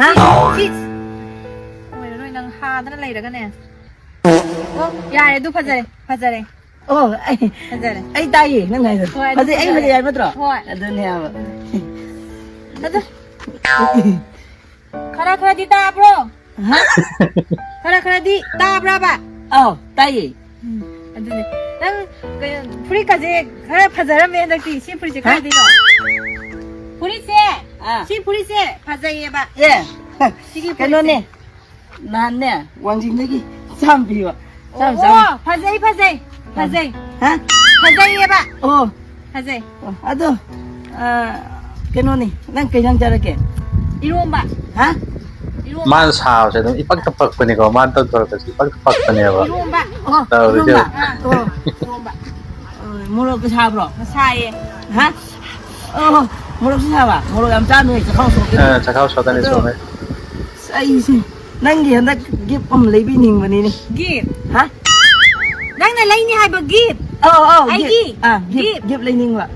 ฮะ ชิโอ้ยน้อยนางฮาตั้งอะไรแล้วกันเนี่ยโอ้ยายดูพัดใจ โอ้ไอ้ พัดใจ ไอ้ตายนั่งไงสิพอดีไอ้พอดีไอ้มาตรอเดินเนี่ยแบบ นั่นจ้ะคาราดีตาบรอ ฮะ คาราดีตาบราบะ โอ้ตาย อันนี้นั่งพริกกะเจคาราพัดใจแล้วเมนดักที่ชิพริกจะขายดีเนาะพริกเซ่ชิพริกเซ่พัดใจเยบะ เย่กันโน่นเนี่ยนานเนี่ยวางจริงเลยกี่ซ้ำปีวะ โอ้พัดใจฮะ พัดใจเยบะ โอ้ พัดใจ อะตัวกันโน่นนี่นั่งเกยังจะอะไรกัน อีรวมบะ ฮะ Man sao sa dum ipagtapak pa ni ko man to kasi ipagtapak pa niya ba อีรวมบะ โอ้ลุงบะโอ้ อีรวมบะ มูลก็ชาบหรอ มาใช่ ฮะโอ้มูลก็ชาบะมูลกำจานเลยจะเข้าส่งกัน sa kao sa tani so me ไอ้สินั่งกี่ฮันดักกิบอมเลยบินิงวันนี้นี่ กีบ ฮะ นั่งในไรนี่ให้บะกีบ โอ้โอ้ ไอ้กี่ กิบเลยนิงวะ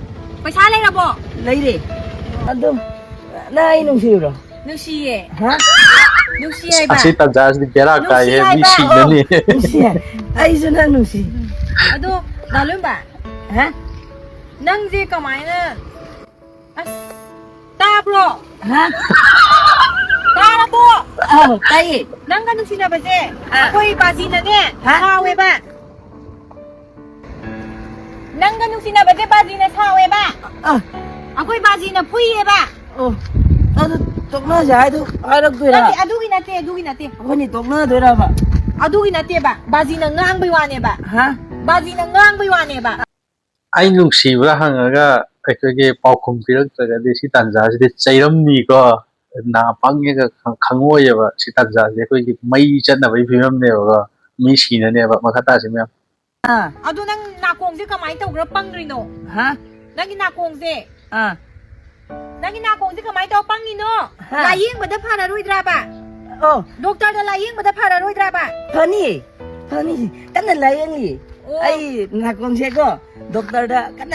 ไปช้าเลยนะบอก เลยดิอันตัวน่าไอ้นุ่งสิหรอ นึกชี้เย่ ฮะ นึกชี้ไอ้บะ asi ta jas di pera kai he mi si na ni นุ่งสิไอ้สุนัขนุ่งสิ อะดูดาลุ่มบะ ฮะ นั่งจีก็ไม่นะตาบรอ ฮะ ตาละบัว โอ้ไอ้ นั่งกันนึกชี้นะบะเจ้คุยบาจีนะเนี่ยข้าวเวบะนั่งกันนึกชี้นะบะเจ้บาจีนะข้าวเวบะ เออ อะคุยบาจีนะพุยเวบะ โอ้เอาตกน้าใช่ดูเอาดอกด้วย นั่ ละ นอะดูกินนะเต้ดูกินนะเต้ วันนี้ตกน้าด้วยละปะ อะดูกินนะเต้บะบาจีนะง้างไปวาเนี่ยบะ ฮะ บาจีนะง้างไปวาเนี่ยบะ ai lung si ba hangaga ai pau khum pirak ta de si tan jas de chairam ni ko na pang ye ga khangoi ya ba si tan jas de ko ki mai chan na bai phim ne ba mi si na ne ba makhata si me อ่า อะดูนั่งนาโกงสิก็ไม่ตกระปังริโน ฮะ นั่งกินนาโกงสิ อ่า นั่งกินนาโกงสิก็ไม่ตกปังริโนลายยิงบัดพารารุยดราบะ โอ้ ด็อกเตอร์ลายยิงบัดพารารุยดราบะ เธอนี่กันอะไรอย่างนี้ไอ้นักกองเชก็ด็อกเตอร์กัน